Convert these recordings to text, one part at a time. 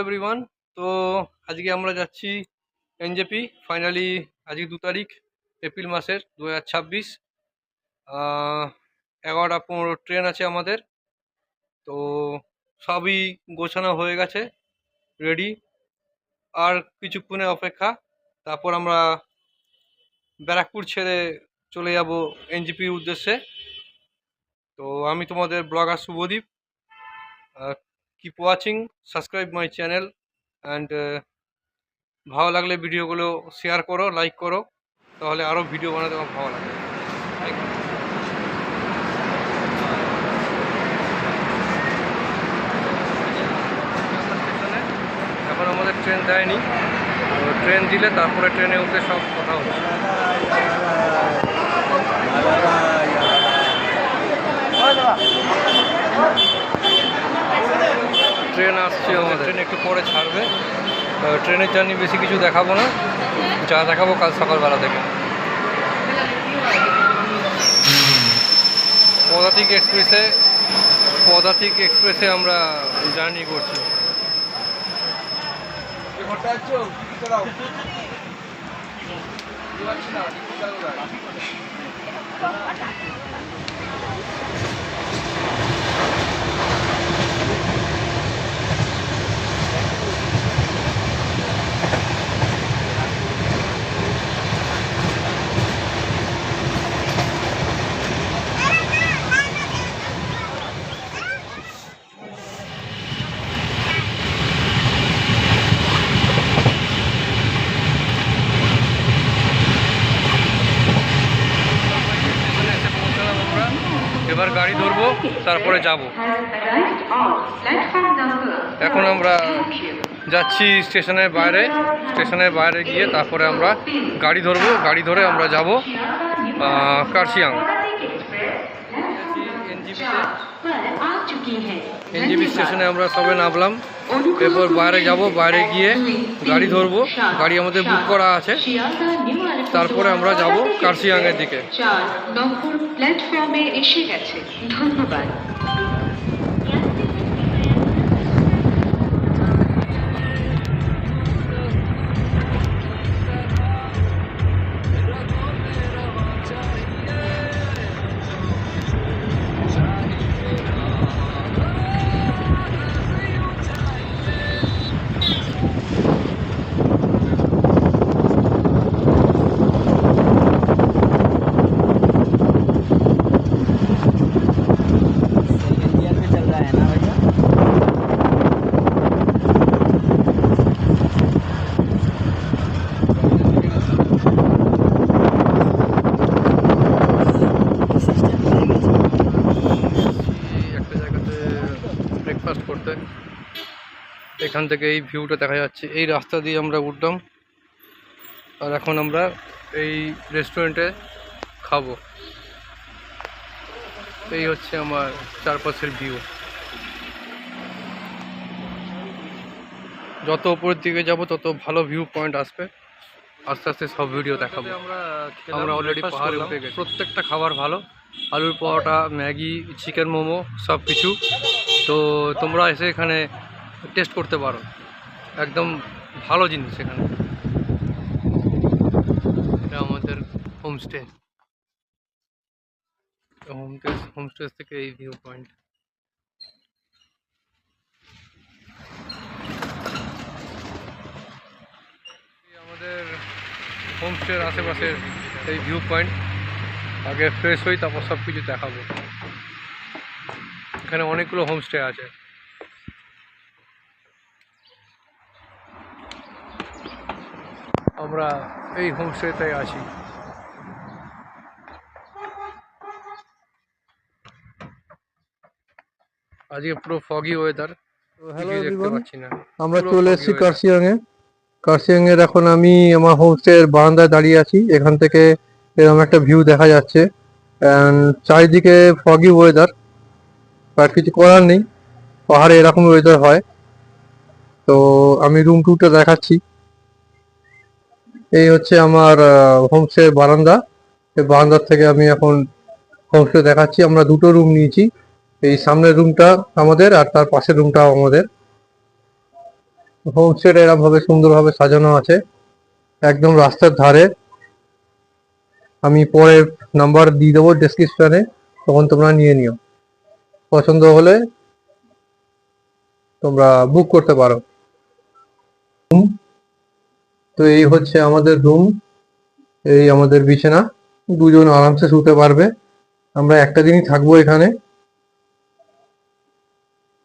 Everyone. তো আজকে আমরা যাচ্ছি এনজেপি। ফাইনালি আজকে 2 তারিখ এপ্রিল মাসের 2026। 11টা 15 ট্রেন আছে আমাদের। তো সবই গোছানো হয়ে গেছে, রেডি। আর কিছুক্ষণের অপেক্ষা, তারপর আমরা ব্যারাকপুর ছেড়ে চলে যাব এনজেপির উদ্দেশ্যে। তো আমি তোমাদের blogger Shubhadeep. Keep watching, subscribe my channel and ভালো লাগলে ভিডিওগুলো শেয়ার করো, লাইক করো, তাহলে আরও ভিডিও বানাতে আমার ভালো লাগে। এখন আমাদের ট্রেন দেয়নি, ট্রেন দিলে তারপরে ট্রেনে উঠে সব কথা হবে। ট্রেন আসছে আমাদের, ট্রেন একটু পরে ছাড়বে। ট্রেনের জার্নি বেশি কিছু দেখাবো না, যা দেখাবো কাল সকালবেলা থেকে। পদাতিক এক্সপ্রেসে আমরা জার্নি করছি। এবার গাড়ি ধরবো, তারপরে যাব। এখন আমরা যাচ্ছি স্টেশনের বাইরে গিয়ে তারপরে আমরা গাড়ি ধরবো। গাড়ি ধরে আমরা যাব কার্শিয়াং। এনজেপি স্টেশনে আমরা সবে নামলাম। এরপর বাইরে যাব, বাইরে গিয়ে গাড়ি ধরবো। গাড়ি আমাদের বুক করা আছে, তারপরে আমরা যাব কার্শিয়াংয়ের দিকে। 4 নম্বর প্ল্যাটফর্মে এসে গেছে, ধন্যবাদ। করতে এখান থেকে এই ভিউটা দেখা যাচ্ছে। এই রাস্তা দিয়ে আমরা উঠলাম, আর এখন আমরা এই রেস্টুরেন্টে খাবো। এই হচ্ছে আমার চারপাশের ভিউ। যত উপরের দিকে যাব তত ভালো ভিউ পয়েন্ট আসবে। আস্তে আস্তে সব ভিডিও দেখাবো। আমরা অলরেডি পাহাড়ে উঠে গেছি। প্রত্যেকটা খাবার ভালো, আলুর পরোটা, ম্যাগি, চিকেন মোমো, সব কিছু। তো তোমরা এসে এখানে টেস্ট করতে পারো, একদম ভালো জিনিস এখানে। এটা আমাদের হোমস্টে থেকে এই ভিউ পয়েন্ট। আমাদের হোমস্টের আশেপাশের এই ভিউ পয়েন্ট। আগে ফ্রেশ হই, তারপর সব কিছু দেখাবো। এখানে অনেকগুলো হোমস্টে আছে। আমরা এই হোমস্টেতে আছি। আজকে পুরো ফগি ওয়েদার। হ্যালো এভরিওয়ান, আমরা চলে এসেছি কার্শিয়াংয়ের। এখন আমি আমার হোমস্টের বারান্দায় দাঁড়িয়ে আছি। এখান থেকে এরকম একটা ভিউ দেখা যাচ্ছে। চারিদিকে ফগি ওয়েদার, আর কিছু করার নেই, পাহাড়ে এরকম ওয়েদার হয়। তো আমি রুম টুরটা দেখাচ্ছি। এই হচ্ছে আমার হোমস্টের বারান্দা। এই বারান্দার থেকে আমি এখন হোমস্টে দেখাচ্ছি। আমরা দুটো রুম নিয়েছি, এই সামনের রুমটা আমাদের আর তার পাশের রুমটাও আমাদের। হোমস্টেটা এরকমভাবে সুন্দরভাবে সাজানো আছে একদম রাস্তার ধারে। আমি পরে নাম্বার দিয়ে দেবো ডেসক্রিপশনে, তখন তোমরা নিয়ে নিও, পছন্দ হলে তোমরা বুক করতে পারো। তো এই হচ্ছে আমাদের রুম, এই আমাদের বিছানা, দুজন আরামসে শুতে পারবে। আমরা একটা দিনই থাকবো এখানে।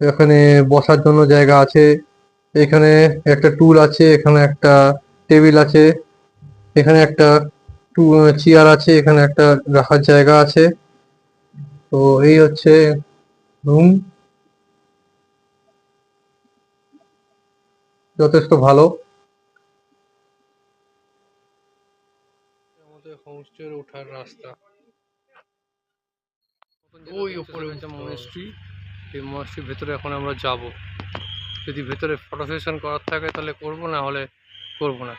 এখানে বসার জন্য জায়গা আছে, এখানে একটা টুল আছে, এখানে একটা টেবিল আছে, এখানে একটা চেয়ার আছে, এখানে একটা রাখার জায়গা আছে। তো এই হচ্ছে রুম, যথেষ্ট ভালো। আমাদের হোমস্টের ওঠার রাস্তা ওই উপরে হচ্ছে মনেস্ট্রি। এই মনেস্ট্রির ভেতরে এখন আমরা যাব। যদি ভেতরে ফটো সেশন করার থাকে তাহলে করবো, না হলে করবো না।